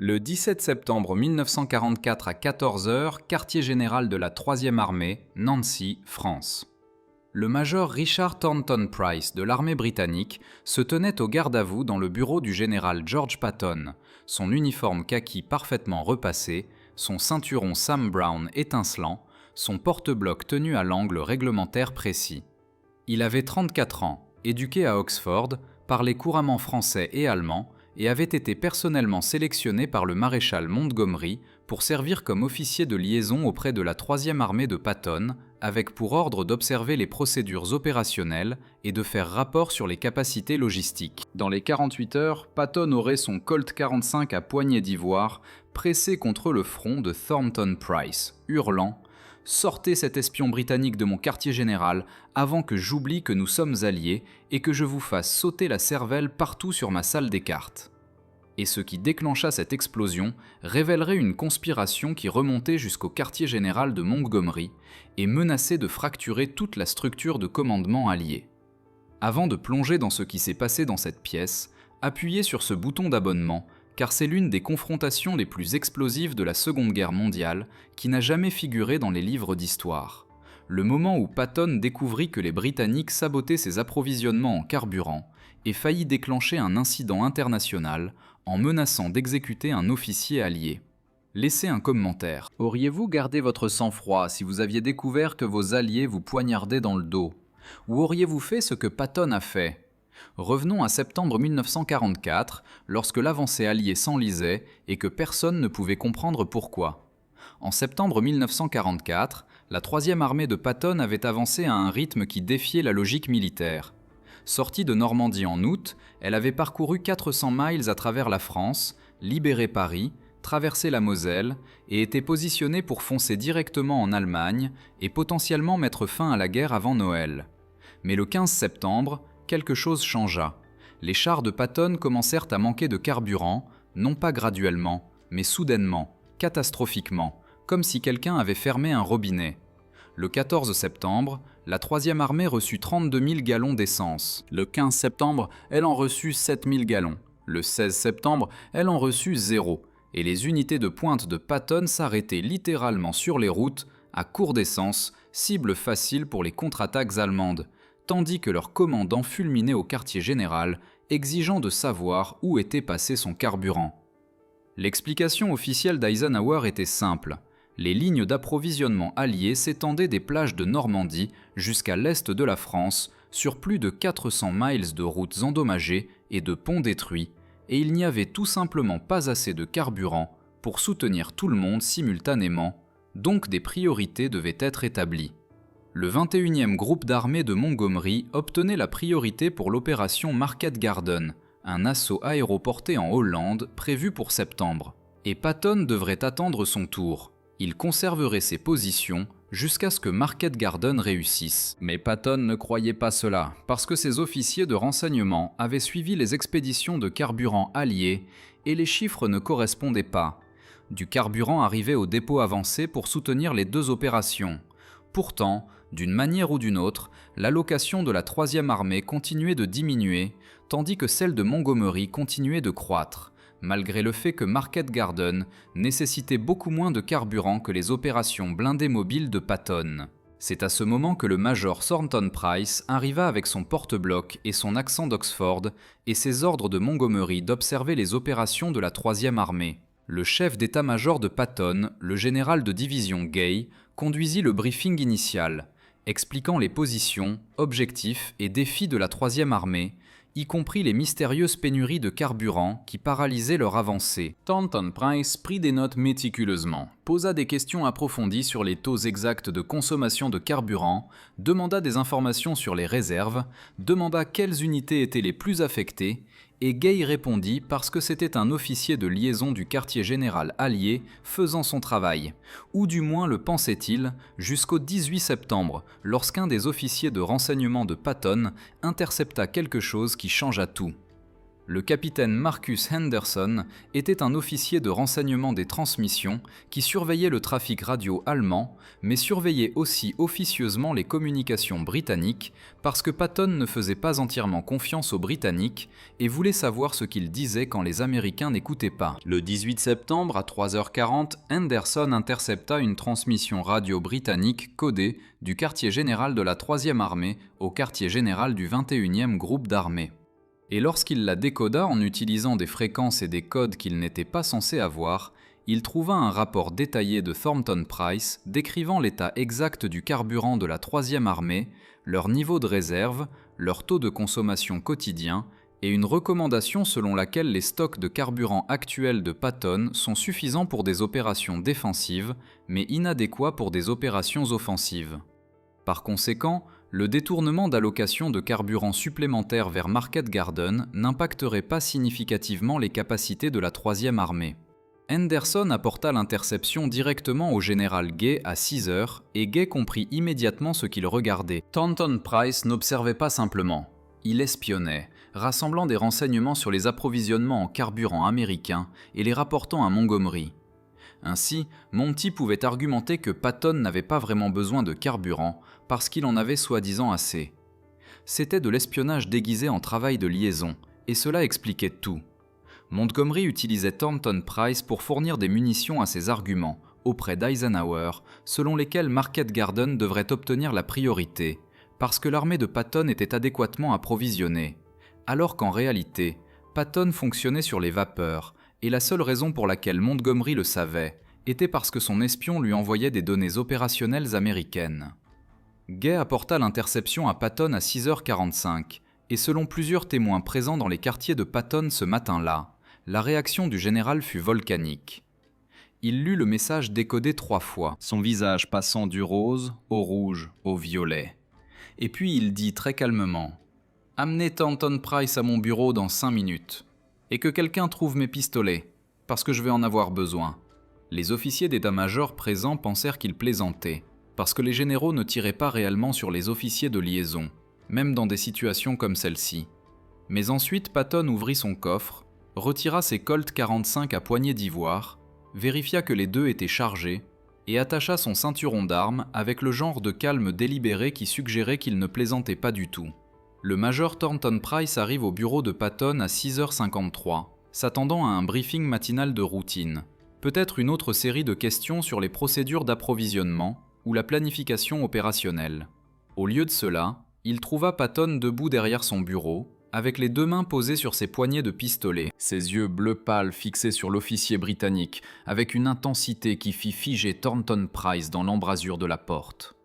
Le 17 septembre 1944 à 14 heures, quartier général de la 3e armée, Nancy, France. Le major Richard Thornton Price de l'armée britannique se tenait au garde-à-vous dans le bureau du général George Patton, son uniforme kaki parfaitement repassé, son ceinturon Sam Brown étincelant, son porte-bloc tenu à l'angle réglementaire précis. Il avait 34 ans, éduqué à Oxford, parlait couramment français et allemand, et avait été personnellement sélectionné par le maréchal Montgomery pour servir comme officier de liaison auprès de la 3e armée de Patton, avec pour ordre d'observer les procédures opérationnelles et de faire rapport sur les capacités logistiques. Dans les 48 heures, Patton aurait son Colt 45 à poignée d'ivoire pressé contre le front de Thornton Price, hurlant « Sortez cet espion britannique de mon quartier général avant que j'oublie que nous sommes alliés et que je vous fasse sauter la cervelle partout sur ma salle des cartes. » Et ce qui déclencha cette explosion révélerait une conspiration qui remontait jusqu'au quartier général de Montgomery et menaçait de fracturer toute la structure de commandement allié. Avant de plonger dans ce qui s'est passé dans cette pièce, appuyez sur ce bouton d'abonnement car c'est l'une des confrontations les plus explosives de la Seconde Guerre mondiale qui n'a jamais figuré dans les livres d'histoire. Le moment où Patton découvrit que les Britanniques sabotaient ses approvisionnements en carburant et faillit déclencher un incident international en menaçant d'exécuter un officier allié. Laissez un commentaire. Auriez-vous gardé votre sang-froid si vous aviez découvert que vos alliés vous poignardaient dans le dos? Ou auriez-vous fait ce que Patton a fait? Revenons à septembre 1944, lorsque l'avancée alliée s'enlisait et que personne ne pouvait comprendre pourquoi. En septembre 1944, la 3e armée de Patton avait avancé à un rythme qui défiait la logique militaire. Sortie de Normandie en août, elle avait parcouru 400 miles à travers la France, libéré Paris, traversé la Moselle et était positionnée pour foncer directement en Allemagne et potentiellement mettre fin à la guerre avant Noël. Mais le 15 septembre, quelque chose changea. Les chars de Patton commencèrent à manquer de carburant, non pas graduellement, mais soudainement, catastrophiquement, comme si quelqu'un avait fermé un robinet. Le 14 septembre, la 3e armée reçut 32 000 gallons d'essence. Le 15 septembre, elle en reçut 7 000 gallons. Le 16 septembre, elle en reçut 0. Et les unités de pointe de Patton s'arrêtaient littéralement sur les routes, à court d'essence, cible facile pour les contre-attaques allemandes, tandis que leur commandant fulminait au quartier général, exigeant de savoir où était passé son carburant. L'explication officielle d'Eisenhower était simple. Les lignes d'approvisionnement alliées s'étendaient des plages de Normandie jusqu'à l'est de la France, sur plus de 400 miles de routes endommagées et de ponts détruits, et il n'y avait tout simplement pas assez de carburant pour soutenir tout le monde simultanément, donc des priorités devaient être établies. Le 21e groupe d'armée de Montgomery obtenait la priorité pour l'opération Market Garden, un assaut aéroporté en Hollande prévu pour septembre. Et Patton devrait attendre son tour. Il conserverait ses positions jusqu'à ce que Market Garden réussisse. Mais Patton ne croyait pas cela, parce que ses officiers de renseignement avaient suivi les expéditions de carburant alliés et les chiffres ne correspondaient pas. Du carburant arrivait au dépôt avancé pour soutenir les deux opérations. Pourtant, d'une manière ou d'une autre, l'allocation de la 3e armée continuait de diminuer, tandis que celle de Montgomery continuait de croître, malgré le fait que Market Garden nécessitait beaucoup moins de carburant que les opérations blindées mobiles de Patton. C'est à ce moment que le major Thornton Price arriva avec son porte-bloc et son accent d'Oxford et ses ordres de Montgomery d'observer les opérations de la 3e armée. Le chef d'état-major de Patton, le général de division Gay, conduisit le briefing initial, expliquant les positions, objectifs et défis de la 3e armée, y compris les mystérieuses pénuries de carburant qui paralysaient leur avancée. Thornton Price prit des notes méticuleusement, posa des questions approfondies sur les taux exacts de consommation de carburant, demanda des informations sur les réserves, demanda quelles unités étaient les plus affectées, et Gay répondit parce que c'était un officier de liaison du quartier général allié faisant son travail, ou du moins le pensait-il, jusqu'au 18 septembre, lorsqu'un des officiers de renseignement de Patton intercepta quelque chose qui changea tout. Le capitaine Marcus Henderson était un officier de renseignement des transmissions qui surveillait le trafic radio allemand, mais surveillait aussi officieusement les communications britanniques parce que Patton ne faisait pas entièrement confiance aux Britanniques et voulait savoir ce qu'ils disaient quand les Américains n'écoutaient pas. Le 18 septembre à 3h40, Henderson intercepta une transmission radio britannique codée du quartier général de la 3e armée au quartier général du 21e groupe d'armée. Et lorsqu'il la décoda en utilisant des fréquences et des codes qu'il n'était pas censé avoir, il trouva un rapport détaillé de Thornton Price décrivant l'état exact du carburant de la 3e armée, leur niveau de réserve, leur taux de consommation quotidien et une recommandation selon laquelle les stocks de carburant actuels de Patton sont suffisants pour des opérations défensives, mais inadéquats pour des opérations offensives. Par conséquent, le détournement d'allocations de carburant supplémentaires vers Market Garden n'impacterait pas significativement les capacités de la 3e armée. Henderson apporta l'interception directement au général Gay à 6h et Gay comprit immédiatement ce qu'il regardait. Thornton Price n'observait pas simplement, il espionnait, rassemblant des renseignements sur les approvisionnements en carburant américains et les rapportant à Montgomery. Ainsi, Monty pouvait argumenter que Patton n'avait pas vraiment besoin de carburant parce qu'il en avait soi-disant assez. C'était de l'espionnage déguisé en travail de liaison, et cela expliquait tout. Montgomery utilisait Thornton Price pour fournir des munitions à ses arguments, auprès d'Eisenhower, selon lesquels Market Garden devrait obtenir la priorité, parce que l'armée de Patton était adéquatement approvisionnée, alors qu'en réalité, Patton fonctionnait sur les vapeurs, et la seule raison pour laquelle Montgomery le savait était parce que son espion lui envoyait des données opérationnelles américaines. Gay apporta l'interception à Patton à 6h45, et selon plusieurs témoins présents dans les quartiers de Patton ce matin-là, la réaction du général fut volcanique. Il lut le message décodé 3 fois, son visage passant du rose au rouge au violet. Et puis il dit très calmement « Amenez Thornton Price à mon bureau dans 5 minutes. Et que quelqu'un trouve mes pistolets, parce que je vais en avoir besoin. » Les officiers d'état-major présents pensèrent qu'il plaisantait, parce que les généraux ne tiraient pas réellement sur les officiers de liaison, même dans des situations comme celle-ci. Mais ensuite Patton ouvrit son coffre, retira ses Colt 45 à poignée d'ivoire, vérifia que les deux étaient chargés, et attacha son ceinturon d'armes avec le genre de calme délibéré qui suggérait qu'il ne plaisantait pas du tout. Le major Thornton Price arrive au bureau de Patton à 6h53, s'attendant à un briefing matinal de routine, peut-être une autre série de questions sur les procédures d'approvisionnement ou la planification opérationnelle. Au lieu de cela, il trouva Patton debout derrière son bureau, avec les 2 mains posées sur ses poignets de pistolet, ses yeux bleu pâle fixés sur l'officier britannique, avec une intensité qui fit figer Thornton Price dans l'embrasure de la porte.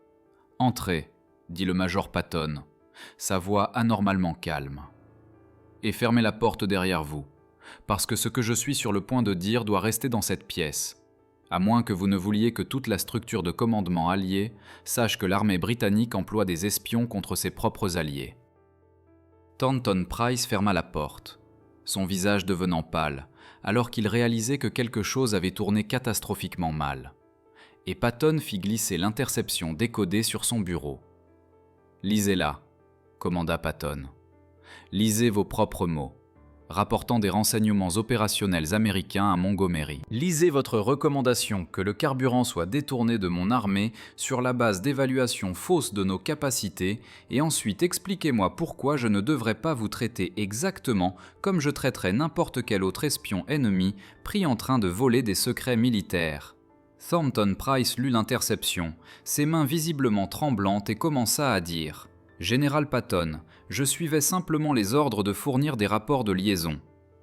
« Entrez », dit le major Patton, sa voix anormalement calme. « Et fermez la porte derrière vous, parce que ce que je suis sur le point de dire doit rester dans cette pièce, à moins que vous ne vouliez que toute la structure de commandement alliée sache que l'armée britannique emploie des espions contre ses propres alliés. » Thornton Price ferma la porte, son visage devenant pâle, alors qu'il réalisait que quelque chose avait tourné catastrophiquement mal. Et Patton fit glisser l'interception décodée sur son bureau. « Lisez-la », commanda Patton. « Lisez vos propres mots, rapportant des renseignements opérationnels américains à Montgomery. Lisez votre recommandation que le carburant soit détourné de mon armée sur la base d'évaluations fausses de nos capacités et ensuite expliquez-moi pourquoi je ne devrais pas vous traiter exactement comme je traiterais n'importe quel autre espion ennemi pris en train de voler des secrets militaires. » Thornton Price lut l'interception, ses mains visiblement tremblantes et commença à dire « Général Patton, je suivais simplement les ordres de fournir des rapports de liaison. »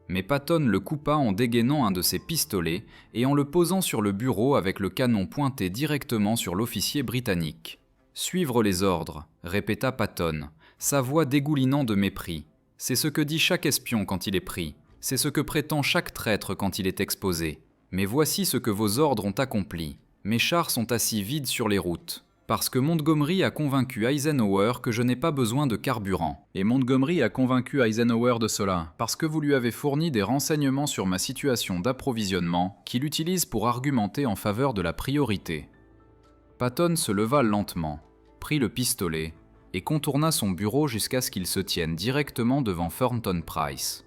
Mais Patton le coupa en dégainant un de ses pistolets et en le posant sur le bureau avec le canon pointé directement sur l'officier britannique. « Suivre les ordres, » répéta Patton, sa voix dégoulinant de mépris. « C'est ce que dit chaque espion quand il est pris. C'est ce que prétend chaque traître quand il est exposé. Mais voici ce que vos ordres ont accompli. Mes chars sont assis vides sur les routes. Parce que Montgomery a convaincu Eisenhower que je n'ai pas besoin de carburant. Et Montgomery a convaincu Eisenhower de cela, parce que vous lui avez fourni des renseignements sur ma situation d'approvisionnement qu'il utilise pour argumenter en faveur de la priorité. » Patton se leva lentement, prit le pistolet et contourna son bureau jusqu'à ce qu'il se tienne directement devant Thornton Price.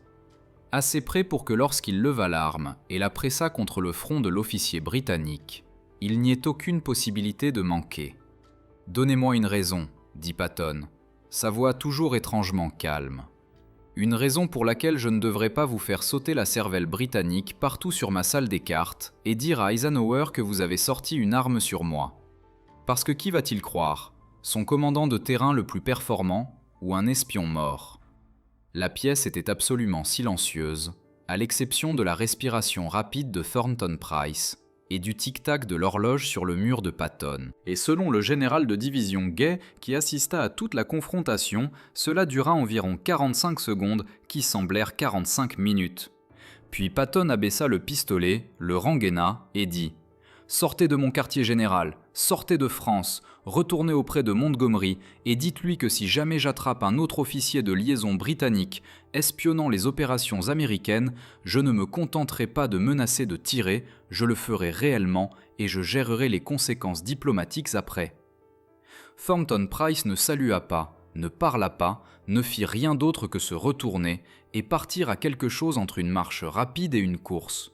assez près pour que lorsqu'il leva l'arme et la pressa contre le front de l'officier britannique, il n'y ait aucune possibilité de manquer. « Donnez-moi une raison, » dit Patton, sa voix toujours étrangement calme. « Une raison pour laquelle je ne devrais pas vous faire sauter la cervelle britannique partout sur ma salle des cartes et dire à Eisenhower que vous avez sorti une arme sur moi. Parce que qui va-t-il croire? Son commandant de terrain le plus performant ou un espion mort ?» La pièce était absolument silencieuse, à l'exception de la respiration rapide de Thornton Price et du tic-tac de l'horloge sur le mur de Patton. Et selon le général de division Gay, qui assista à toute la confrontation, cela dura environ 45 secondes, qui semblèrent 45 minutes. Puis Patton abaissa le pistolet, le rengaina et dit « Sortez de mon quartier général, sortez de France, retournez auprès de Montgomery et dites-lui que si jamais j'attrape un autre officier de liaison britannique espionnant les opérations américaines, je ne me contenterai pas de menacer de tirer, je le ferai réellement et je gérerai les conséquences diplomatiques après. » Thornton Price ne salua pas, ne parla pas, ne fit rien d'autre que se retourner et partir à quelque chose entre une marche rapide et une course.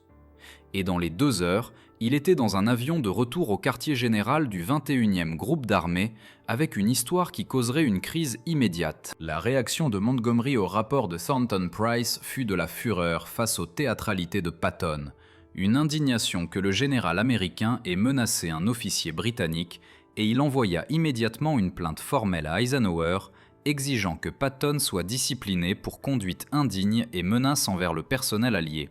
Et dans les 2 heures, il était dans un avion de retour au quartier général du 21e groupe d'armée avec une histoire qui causerait une crise immédiate. La réaction de Montgomery au rapport de Thornton Price fut de la fureur face aux théâtralités de Patton, une indignation que le général américain ait menacé un officier britannique et il envoya immédiatement une plainte formelle à Eisenhower exigeant que Patton soit discipliné pour conduite indigne et menace envers le personnel allié.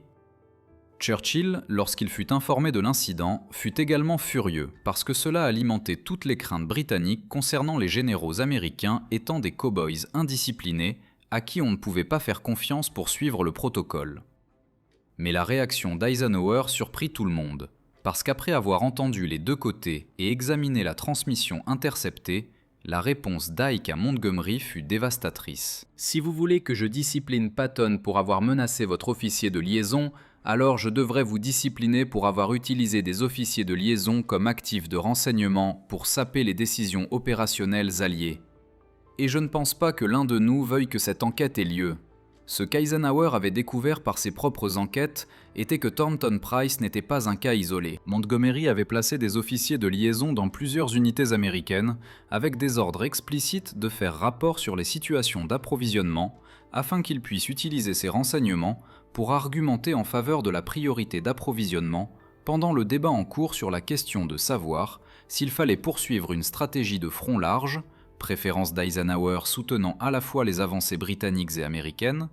Churchill, lorsqu'il fut informé de l'incident, fut également furieux parce que cela alimentait toutes les craintes britanniques concernant les généraux américains étant des cow-boys indisciplinés à qui on ne pouvait pas faire confiance pour suivre le protocole. Mais la réaction d'Eisenhower surprit tout le monde, parce qu'après avoir entendu les 2 côtés et examiné la transmission interceptée, la réponse d'Ike à Montgomery fut dévastatrice. « Si vous voulez que je discipline Patton pour avoir menacé votre officier de liaison, alors je devrais vous discipliner pour avoir utilisé des officiers de liaison comme actifs de renseignement pour saper les décisions opérationnelles alliées. Et je ne pense pas que l'un de nous veuille que cette enquête ait lieu. Ce qu'Eisenhower avait découvert par ses propres enquêtes était que Thornton Price n'était pas un cas isolé. Montgomery avait placé des officiers de liaison dans plusieurs unités américaines, avec des ordres explicites de faire rapport sur les situations d'approvisionnement, afin qu'ils puissent utiliser ces renseignements pour argumenter en faveur de la priorité d'approvisionnement pendant le débat en cours sur la question de savoir s'il fallait poursuivre une stratégie de front large, préférence d'Eisenhower soutenant à la fois les avancées britanniques et américaines,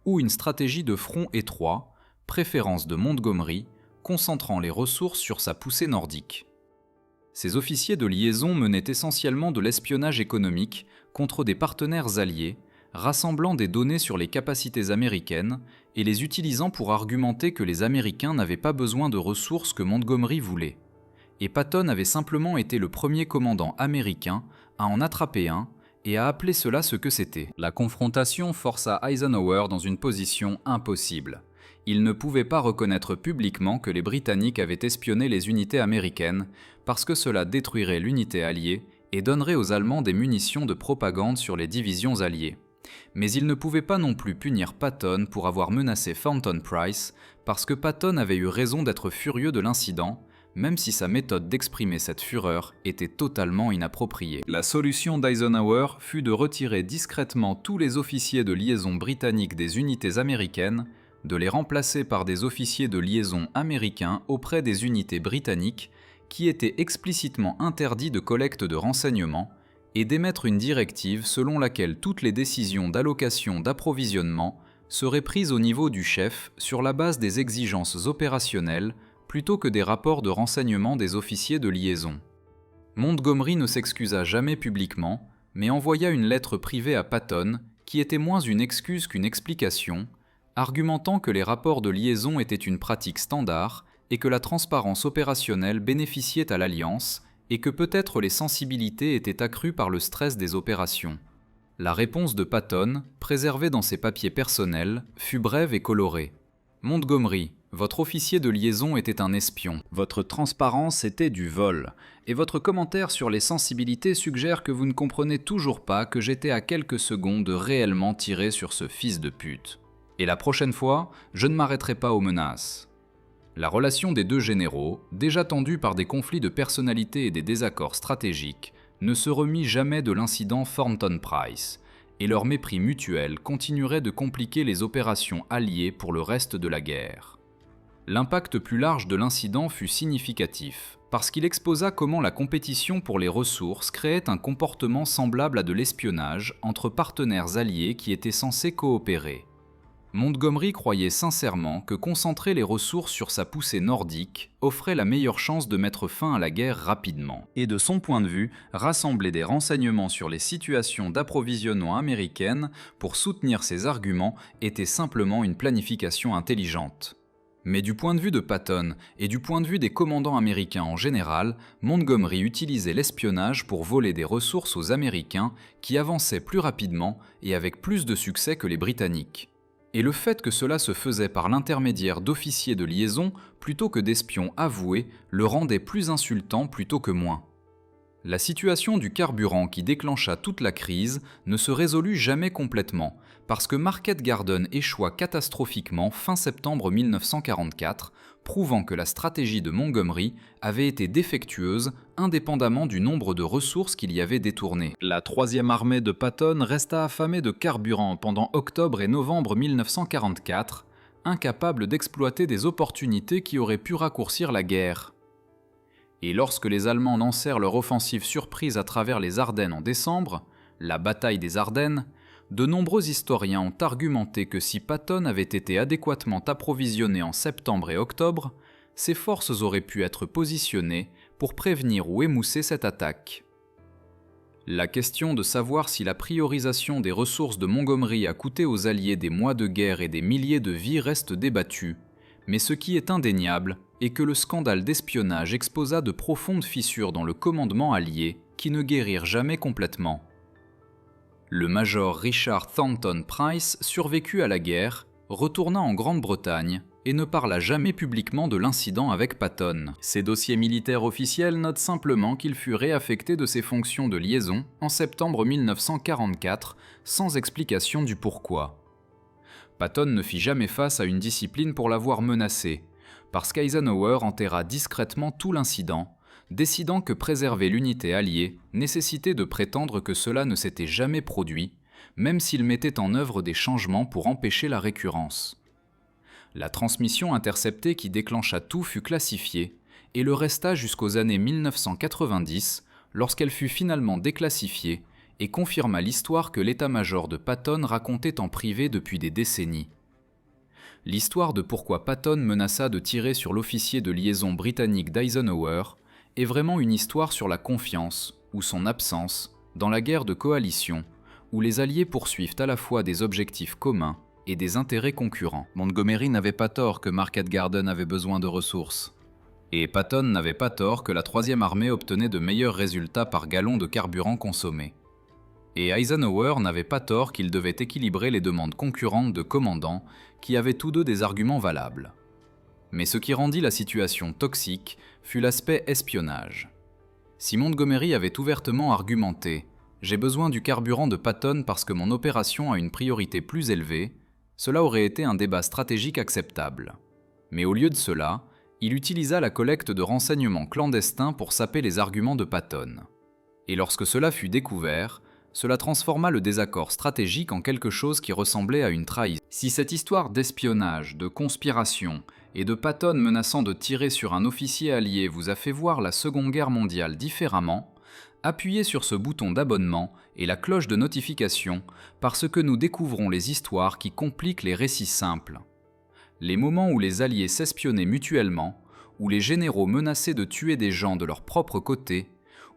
ou une stratégie de front étroit, préférence de Montgomery, concentrant les ressources sur sa poussée nordique. Ces officiers de liaison menaient essentiellement de l'espionnage économique contre des partenaires alliés, rassemblant des données sur les capacités américaines et les utilisant pour argumenter que les Américains n'avaient pas besoin de ressources que Montgomery voulait. Et Patton avait simplement été le premier commandant américain à en attraper un et à appeler cela ce que c'était. La confrontation força Eisenhower dans une position impossible. Il ne pouvait pas reconnaître publiquement que les Britanniques avaient espionné les unités américaines parce que cela détruirait l'unité alliée et donnerait aux Allemands des munitions de propagande sur les divisions alliées. Mais il ne pouvait pas non plus punir Patton pour avoir menacé Thornton Price parce que Patton avait eu raison d'être furieux de l'incident, même si sa méthode d'exprimer cette fureur était totalement inappropriée. La solution d'Eisenhower fut de retirer discrètement tous les officiers de liaison britanniques des unités américaines, de les remplacer par des officiers de liaison américains auprès des unités britanniques qui étaient explicitement interdits de collecte de renseignements, et d'émettre une directive selon laquelle toutes les décisions d'allocation d'approvisionnement seraient prises au niveau du chef sur la base des exigences opérationnelles plutôt que des rapports de renseignement des officiers de liaison. Montgomery ne s'excusa jamais publiquement, mais envoya une lettre privée à Patton qui était moins une excuse qu'une explication, argumentant que les rapports de liaison étaient une pratique standard et que la transparence opérationnelle bénéficiait à l'Alliance et que peut-être les sensibilités étaient accrues par le stress des opérations. La réponse de Patton, préservée dans ses papiers personnels, fut brève et colorée. « Montgomery, votre officier de liaison était un espion. Votre transparence était du vol. Et votre commentaire sur les sensibilités suggère que vous ne comprenez toujours pas que j'étais à quelques secondes de réellement tirer sur ce fils de pute. Et la prochaine fois, je ne m'arrêterai pas aux menaces. La relation des deux généraux, déjà tendue par des conflits de personnalité et des désaccords stratégiques, ne se remit jamais de l'incident Thornton Price, et leur mépris mutuel continuerait de compliquer les opérations alliées pour le reste de la guerre. L'impact plus large de l'incident fut significatif, parce qu'il exposa comment la compétition pour les ressources créait un comportement semblable à de l'espionnage entre partenaires alliés qui étaient censés coopérer. Montgomery croyait sincèrement que concentrer les ressources sur sa poussée nordique offrait la meilleure chance de mettre fin à la guerre rapidement. Et de son point de vue, rassembler des renseignements sur les situations d'approvisionnement américaines pour soutenir ses arguments était simplement une planification intelligente. Mais du point de vue de Patton et du point de vue des commandants américains en général, Montgomery utilisait l'espionnage pour voler des ressources aux Américains qui avançaient plus rapidement et avec plus de succès que les Britanniques. Et le fait que cela se faisait par l'intermédiaire d'officiers de liaison plutôt que d'espions avoués le rendait plus insultant plutôt que moins. La situation du carburant qui déclencha toute la crise ne se résolut jamais complètement, parce que Market Garden échoua catastrophiquement fin septembre 1944, prouvant que la stratégie de Montgomery avait été défectueuse indépendamment du nombre de ressources qu'il y avait détournées. La troisième armée de Patton resta affamée de carburant pendant octobre et novembre 1944, incapable d'exploiter des opportunités qui auraient pu raccourcir la guerre. Et lorsque les Allemands lancèrent leur offensive surprise à travers les Ardennes en décembre, la bataille des Ardennes, de nombreux historiens ont argumenté que si Patton avait été adéquatement approvisionné en septembre et octobre, ses forces auraient pu être positionnées pour prévenir ou émousser cette attaque. La question de savoir si la priorisation des ressources de Montgomery a coûté aux Alliés des mois de guerre et des milliers de vies reste débattue, mais ce qui est indéniable est que le scandale d'espionnage exposa de profondes fissures dans le commandement allié qui ne guérirent jamais complètement. Le major Richard Thornton Price survécut à la guerre, retourna en Grande-Bretagne et ne parla jamais publiquement de l'incident avec Patton. Ses dossiers militaires officiels notent simplement qu'il fut réaffecté de ses fonctions de liaison en septembre 1944 sans explication du pourquoi. Patton ne fit jamais face à une discipline pour l'avoir menacé, parce qu'Eisenhower enterra discrètement tout l'incident, décidant que préserver l'unité alliée nécessitait de prétendre que cela ne s'était jamais produit, même s'il mettait en œuvre des changements pour empêcher la récurrence. La transmission interceptée qui déclencha tout fut classifiée, et le resta jusqu'aux années 1990, lorsqu'elle fut finalement déclassifiée et confirma l'histoire que l'état-major de Patton racontait en privé depuis des décennies. L'histoire de pourquoi Patton menaça de tirer sur l'officier de liaison britannique d'Eisenhower est vraiment une histoire sur la confiance, ou son absence, dans la guerre de coalition, où les Alliés poursuivent à la fois des objectifs communs et des intérêts concurrents. Montgomery n'avait pas tort que Market Garden avait besoin de ressources. Et Patton n'avait pas tort que la troisième armée obtenait de meilleurs résultats par gallon de carburant consommé. Et Eisenhower n'avait pas tort qu'il devait équilibrer les demandes concurrentes de commandants qui avaient tous deux des arguments valables. Mais ce qui rendit la situation toxique fut l'aspect espionnage. Si Montgomery avait ouvertement argumenté « J'ai besoin du carburant de Patton parce que mon opération a une priorité plus élevée », cela aurait été un débat stratégique acceptable. Mais au lieu de cela, il utilisa la collecte de renseignements clandestins pour saper les arguments de Patton. Et lorsque cela fut découvert, cela transforma le désaccord stratégique en quelque chose qui ressemblait à une trahison. Si cette histoire d'espionnage, de conspiration et de Patton menaçant de tirer sur un officier allié vous a fait voir la Seconde Guerre mondiale différemment, appuyez sur ce bouton d'abonnement et la cloche de notification parce que nous découvrons les histoires qui compliquent les récits simples. Les moments où les alliés s'espionnaient mutuellement, où les généraux menaçaient de tuer des gens de leur propre côté,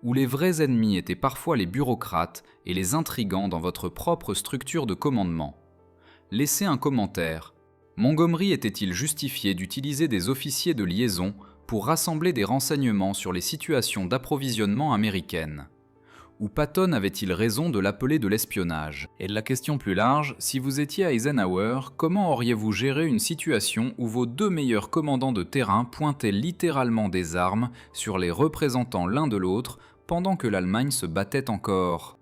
où les vrais ennemis étaient parfois les bureaucrates et les intrigants dans votre propre structure de commandement. Laissez un commentaire. Montgomery était-il justifié d'utiliser des officiers de liaison pour rassembler des renseignements sur les situations d'approvisionnement américaines? Ou Patton avait-il raison de l'appeler de l'espionnage? Et de la question plus large, si vous étiez Eisenhower, comment auriez-vous géré une situation où vos deux meilleurs commandants de terrain pointaient littéralement des armes sur les représentants l'un de l'autre pendant que l'Allemagne se battait encore?